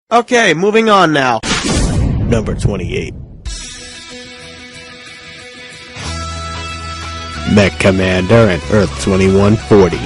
Okay, moving on now. Number 28. Mech Commander and Earth 2140.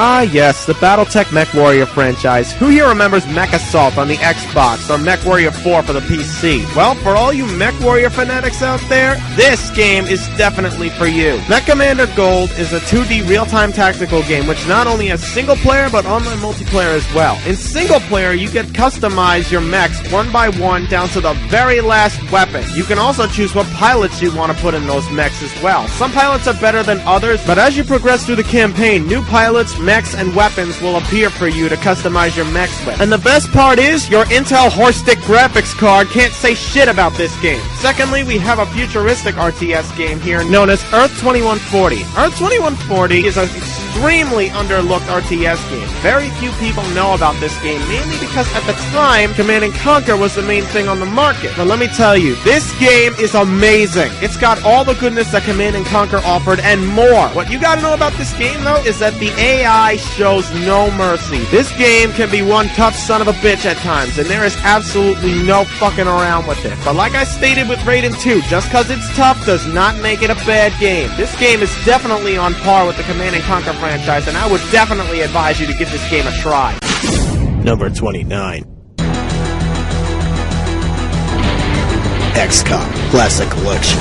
Ah yes, the Battletech Mech Warrior franchise. Who here remembers Mech Assault on the Xbox or Mech Warrior 4 for the PC? Well, for all you Mech Warrior fanatics out there, this game is definitely for you. Mech Commander Gold is a 2D real-time tactical game which not only has single player but online multiplayer as well. In single player, you can customize your mechs one by one down to the very last weapon. You can also choose what pilots you want to put in those mechs as well. Some pilots are better than others, but as you progress through the campaign, new pilots, mechs, and weapons will appear for you to customize your mechs with. And the best part is, your Intel Horse Stick graphics card can't say shit about this game. Secondly, we have a futuristic RTS game here known as Earth 2140. Earth 2140 is an extremely underlooked RTS game. Very few people know about this game, mainly because at the time, Command & Conquer was the main thing on the market. But let me tell you, this game is amazing. It's got all the goodness that Command & Conquer offered and more. What you gotta know about this game, though, is that the AI shows no mercy. This game can be one tough son of a bitch at times, and there is absolutely no fucking around with it. But like I stated with Raiden 2, just cause it's tough does not make it a bad game. This game is definitely on par with the Command & Conquer franchise, and I would definitely advise you to give this game a try. Number 29. XCOM Classic Collection.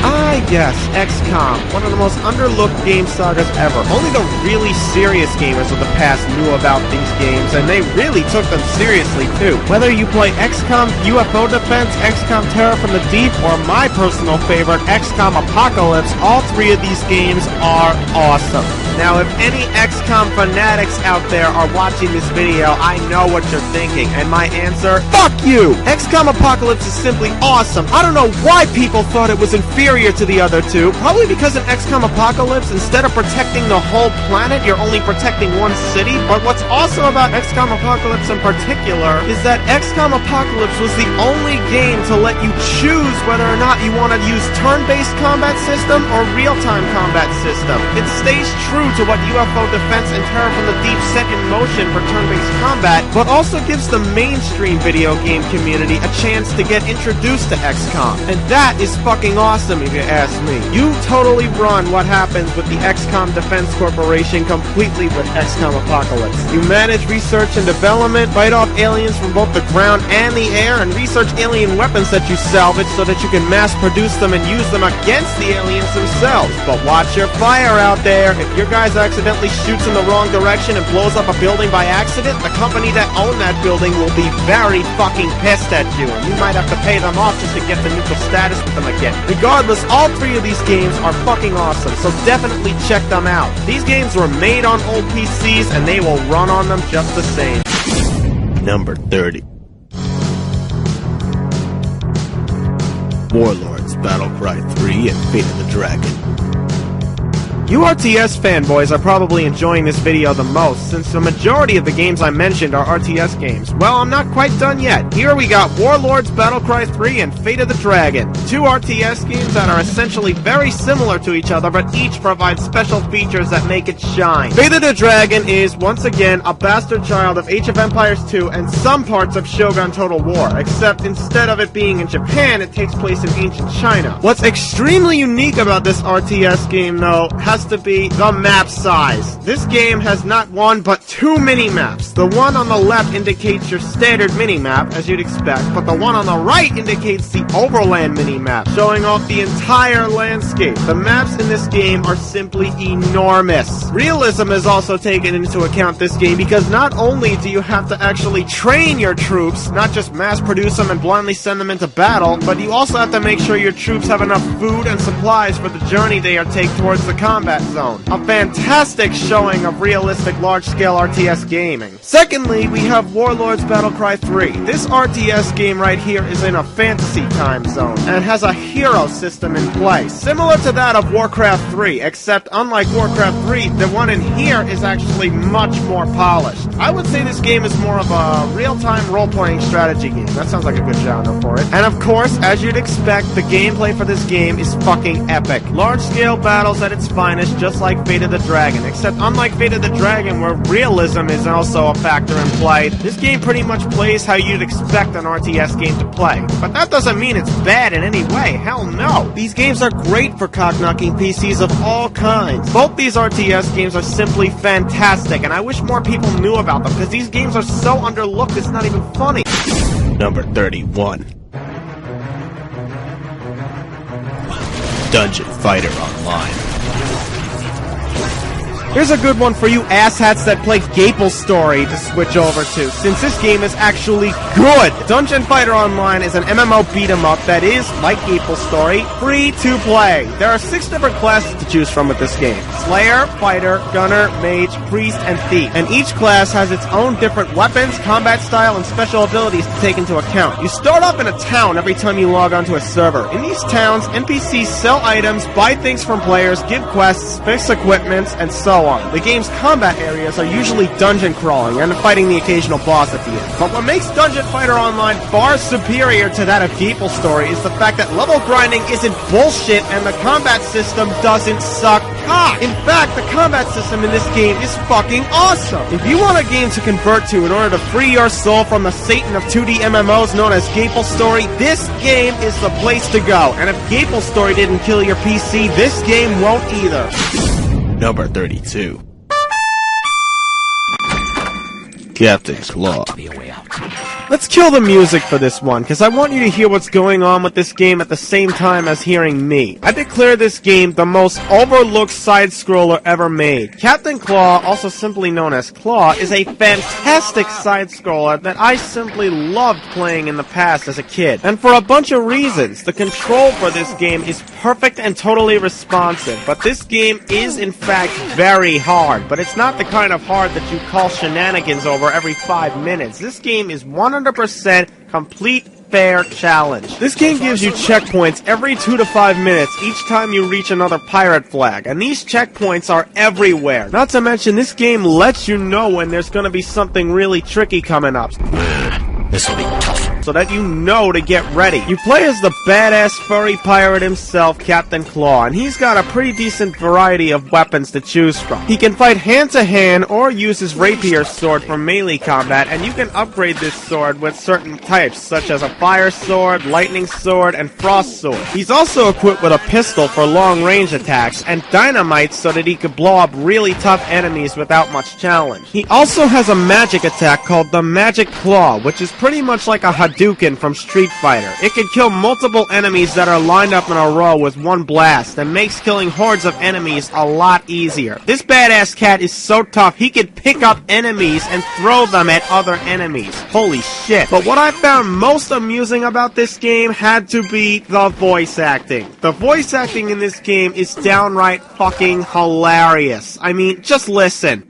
Ah yes, XCOM, one of the most underlooked game sagas ever. Only the really serious gamers of the past knew about these games, and they really took them seriously too. Whether you play XCOM UFO Defense, XCOM Terror from the Deep, or my personal favorite, XCOM Apocalypse, all three of these games are awesome. Now, if any XCOM fanatics out there are watching this video, I know what you're thinking, and my answer, fuck you! XCOM Apocalypse is simply awesome. I don't know why people thought it was inferior to the other two. Probably because in XCOM Apocalypse, instead of protecting the whole planet, you're only protecting one city. But what's awesome about XCOM Apocalypse in particular is that XCOM Apocalypse was the only game to let you choose whether or not you want to use turn-based combat system or real-time combat system. It stays true to what UFO Defense and Terror from the Deep set in motion for turn-based combat, but also gives the mainstream video game community a chance to get introduced to XCOM. And that is fucking awesome if you ask me. You totally run what happens with the XCOM Defense Corporation completely with XCOM Apocalypse. You manage research and development, fight off aliens from both the ground and the air, and research alien weapons that you salvage so that you can mass produce them and use them against the aliens themselves. But watch your fire out there. If your guys accidentally shoots in the wrong direction and blows up a building by accident, the company that owned that building will be very fucking pissed at you, and you might have to pay them off just to get the neutral status with them again. Regardless, all three of these games are fucking awesome, so definitely check them out. These games were made on old PCs, and they will run on them just the same. Number 30. Warlords Battlecry 3 and Fate of the Dragon. You RTS fanboys are probably enjoying this video the most, since the majority of the games I mentioned are RTS games. Well, I'm not quite done yet. Here we got Warlords Battlecry 3 and Fate of the Dragon. Two RTS games that are essentially very similar to each other, but each provide special features that make it shine. Fate of the Dragon is, once again, a bastard child of Age of Empires 2 and some parts of Shogun Total War, except instead of it being in Japan, it takes place in ancient China. What's extremely unique about this RTS game, though, has to be the map size. This game has not one but two mini-maps. The one on the left indicates your standard mini-map, as you'd expect, but the one on the right indicates the overland mini-map, showing off the entire landscape. The maps in this game are simply enormous. Realism is also taken into account this game because not only do you have to actually train your troops, not just mass produce them and blindly send them into battle, but you also have to make sure your troops have enough food and supplies for the journey they are take towards the combat zone. A fantastic showing of realistic large-scale RTS gaming. Secondly, we have Warlords Battlecry 3. This RTS game right here is in a fantasy time zone and has a hero system in play, similar to that of Warcraft 3, except unlike Warcraft 3, the one in here is actually much more polished. I would say this game is more of a real-time role-playing strategy game. That sounds like a good genre for it. And of course, as you'd expect, the gameplay for this game is fucking epic. Large-scale battles at its finest, Online is just like Fate of the Dragon, except unlike Fate of the Dragon, where realism is also a factor in play, this game pretty much plays how you'd expect an RTS game to play. But that doesn't mean it's bad in any way, hell no! These games are great for cock-knocking PCs of all kinds. Both these RTS games are simply fantastic, and I wish more people knew about them, because these games are so underlooked it's not even funny. Number 31. Dungeon Fighter Online. Here's a good one for you asshats that play Gapple Story to switch over to, since this game is actually good! Dungeon Fighter Online is an MMO beat-em-up that is, like Gapple Story, free to play. There are 6 different classes to choose from with this game. Slayer, Fighter, Gunner, Mage, Priest, and Thief. And each class has its own different weapons, combat style, and special abilities to take into account. You start off in a town every time you log onto a server. In these towns, NPCs sell items, buy things from players, give quests, fix equipments, and so on. The game's combat areas are usually dungeon crawling and fighting the occasional boss at the end. But what makes Dungeon Fighter Online far superior to that of Gapple Story is the fact that level grinding isn't bullshit and the combat system doesn't suck cock. In fact, the combat system in this game is fucking awesome. If you want a game to convert to in order to free your soul from the Satan of 2D MMOs known as Gapple Story, this game is the place to go. And if Gapple Story didn't kill your PC, this game won't either. Number 32. Captain Claw. Let's kill the music for this one, because I want you to hear what's going on with this game at the same time as hearing me. I declare this game the most overlooked side-scroller ever made. Captain Claw, also simply known as Claw, is a fantastic side-scroller that I simply loved playing in the past as a kid. And for a bunch of reasons. The control for this game is perfect and totally responsive, but this game is in fact very hard. But it's not the kind of hard that you call shenanigans over every 5 minutes. This game is 100% complete fair challenge. This game gives you checkpoints every 2 to 5 minutes each time you reach another pirate flag, and these checkpoints are everywhere. Not to mention, this game lets you know when there's gonna be something really tricky coming up. This'll be tough. So that you know to get ready. You play as the badass furry pirate himself, Captain Claw, and he's got a pretty decent variety of weapons to choose from. He can fight hand-to-hand or use his rapier sword for melee combat, and you can upgrade this sword with certain types, such as a fire sword, lightning sword, and frost sword. He's also equipped with a pistol for long-range attacks, and dynamite so that he could blow up really tough enemies without much challenge. He also has a magic attack called the Magic Claw, which is pretty much like a Hadouken from Street Fighter. It can kill multiple enemies that are lined up in a row with one blast, and makes killing hordes of enemies a lot easier. This badass cat is so tough, he can pick up enemies and throw them at other enemies. Holy shit. But what I found most amusing about this game had to be the voice acting. The voice acting in this game is downright fucking hilarious. I mean, just listen.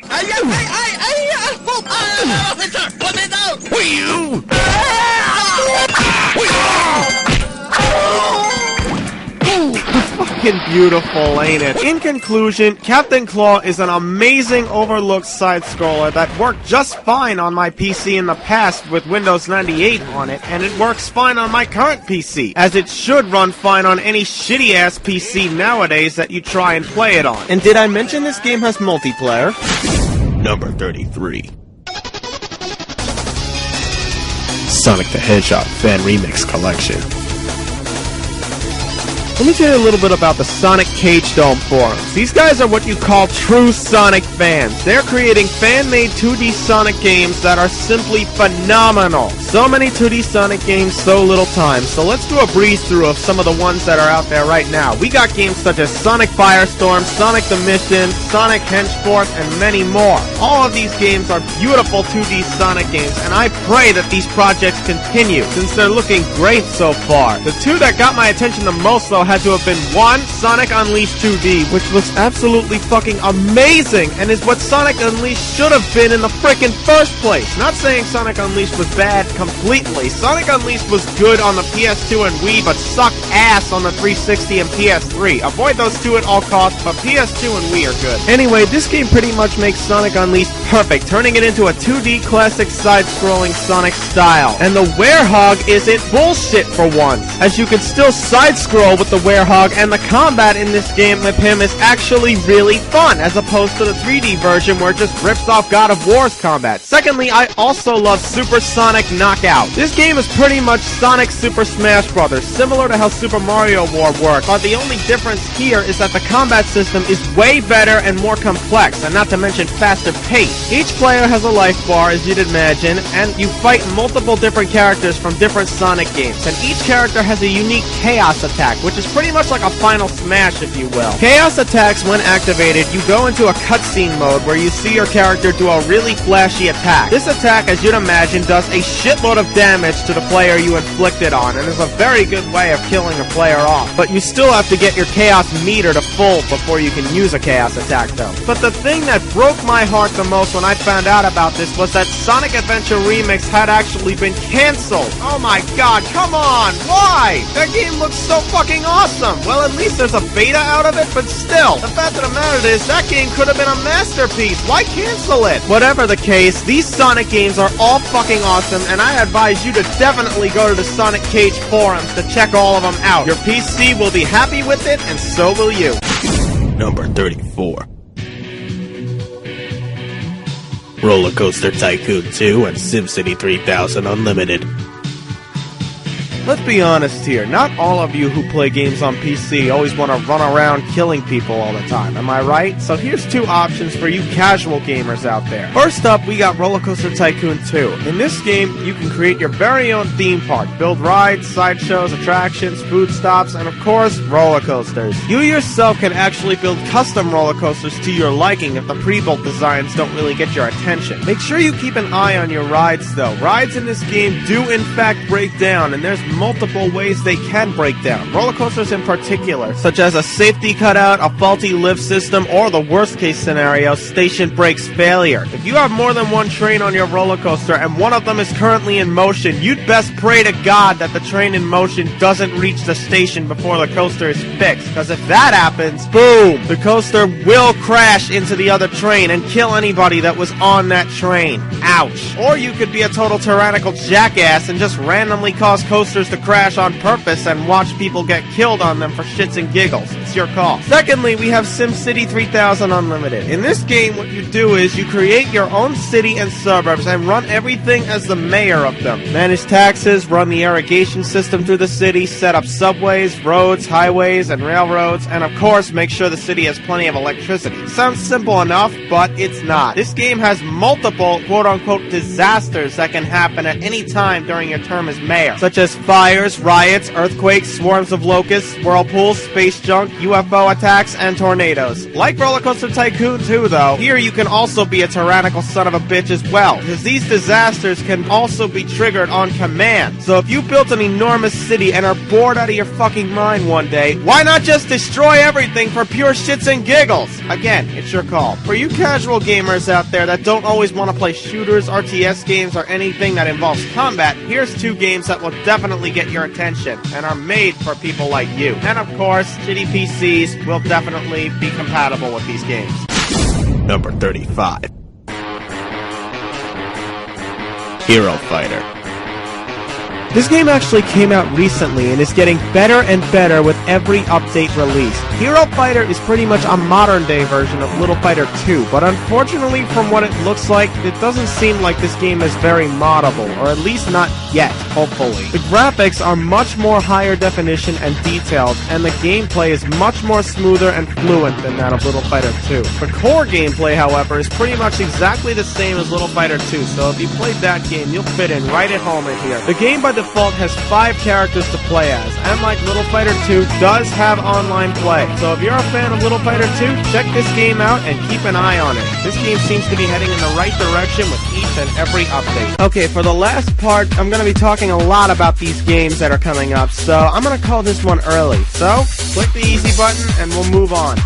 Fucking beautiful, ain't it? In conclusion, Captain Claw is an amazing overlooked side-scroller that worked just fine on my PC in the past with Windows 98 on it, and it works fine on my current PC, as it should run fine on any shitty-ass PC nowadays that you try and play it on. And did I mention this game has multiplayer? Number 33. Sonic the Hedgehog Fan Remix Collection. Let me tell you a little bit about the Sonic Cage Dome forums. These guys are what you call true Sonic fans. They're creating fan-made 2D Sonic games that are simply phenomenal. So many 2D Sonic games, so little time. So let's do a breeze-through of some of the ones that are out there right now. We got games such as Sonic Firestorm, Sonic the Mission, Sonic Henceforth, and many more. All of these games are beautiful 2D Sonic games, and I pray that these projects continue, since they're looking great so far. The two that got my attention the most, though, had to have been 1, Sonic Unleashed 2D, which looks absolutely fucking amazing, and is what Sonic Unleashed should have been in the frickin' first place. Not saying Sonic Unleashed was bad completely. Sonic Unleashed was good on the PS2 and Wii, but sucked ass on the 360 and PS3. Avoid those two at all costs, but PS2 and Wii are good. Anyway, this game pretty much makes Sonic Unleashed perfect, turning it into a 2D classic side-scrolling Sonic style. And the Werehog isn't bullshit for once, as you can still side-scroll with the the Werehog, and the combat in this game with him is actually really fun, as opposed to the 3D version where it just rips off God of War's combat. Secondly, I also love Super Sonic Knockout. This game is pretty much Sonic Super Smash Bros., similar to how Super Mario World works, but the only difference here is that the combat system is way better and more complex, and not to mention faster paced. Each player has a life bar, as you'd imagine, and you fight multiple different characters from different Sonic games, and each character has a unique Chaos attack, which is pretty much like a Final Smash, if you will. Chaos attacks, when activated, you go into a cutscene mode where you see your character do a really flashy attack. This attack, as you'd imagine, does a shitload of damage to the player you inflict it on, and is a very good way of killing a player off. But you still have to get your Chaos meter to full before you can use a Chaos attack, though. But the thing that broke my heart the most when I found out about this was that Sonic Adventure Remix had actually been cancelled. Oh my god, come on! Why? That game looks so fucking awesome! Well, at least there's a beta out of it, but still, the fact of the matter is, that game could have been a masterpiece. Why cancel it? Whatever the case, these Sonic games are all fucking awesome, and I advise you to definitely go to the Sonic Cage forums to check all of them out. Your PC will be happy with it, and so will you. Number 34. Roller Coaster Tycoon 2 and SimCity 3000 Unlimited. Let's be honest here, not all of you who play games on PC always want to run around killing people all the time, am I right? So here's two options for you casual gamers out there. First up, we got Roller Coaster Tycoon 2. In this game, you can create your very own theme park, build rides, sideshows, attractions, food stops, and of course, roller coasters. You yourself can actually build custom roller coasters to your liking if the pre-built designs don't really get your attention. Make sure you keep an eye on your rides though. Rides in this game do in fact break down, and there's multiple ways they can break down. Roller coasters in particular, such as a safety cutout, a faulty lift system, or the worst case scenario, station brakes failure. If you have more than one train on your roller coaster and one of them is currently in motion, you'd best pray to God that the train in motion doesn't reach the station before the coaster is fixed, because if that happens, boom, the coaster will crash into the other train and kill anybody that was on that train. Ouch. Or you could be a total tyrannical jackass and just randomly cause coasters to crash on purpose and watch people get killed on them for shits and giggles. It's your call. Secondly, we have SimCity 3000 Unlimited. In this game, what you do is you create your own city and suburbs and run everything as the mayor of them. Manage taxes, run the irrigation system through the city, set up subways, roads, highways, and railroads, and of course, make sure the city has plenty of electricity. Sounds simple enough, but it's not. This game has multiple quote-unquote disasters that can happen at any time during your term as mayor, such as fires, riots, earthquakes, swarms of locusts, whirlpools, space junk, UFO attacks, and tornadoes. Like Roller Coaster Tycoon 2, though, here you can also be a tyrannical son of a bitch as well, because these disasters can also be triggered on command. So if you built an enormous city and are bored out of your fucking mind one day, why not just destroy everything for pure shits and giggles? Again, it's your call. For you casual gamers out there that don't always want to play shooters, RTS games, or anything that involves combat, here's two games that will definitely get your attention and are made for people like you. And of course, shitty PCs will definitely be compatible with these games. Number 35. Hero Fighter. This game actually came out recently and is getting better and better with every update released. Hero Fighter is pretty much a modern-day version of Little Fighter 2, but unfortunately from what it looks like, it doesn't seem like this game is very moddable, or at least not yet, hopefully. The graphics are much more higher definition and detailed, and the gameplay is much more smoother and fluent than that of Little Fighter 2. The core gameplay, however, is pretty much exactly the same as Little Fighter 2, so if you played that game, you'll fit in right at home in here. The game by default has 5 characters to play as, and like Little Fighter 2, does have online play. So if you're a fan of Little Fighter 2, check this game out and keep an eye on it. This game seems to be heading in the right direction with each and every update. Okay, for the last part, I'm going to be talking a lot about these games that are coming up, so I'm going to call this one early. So, click the easy button and we'll move on.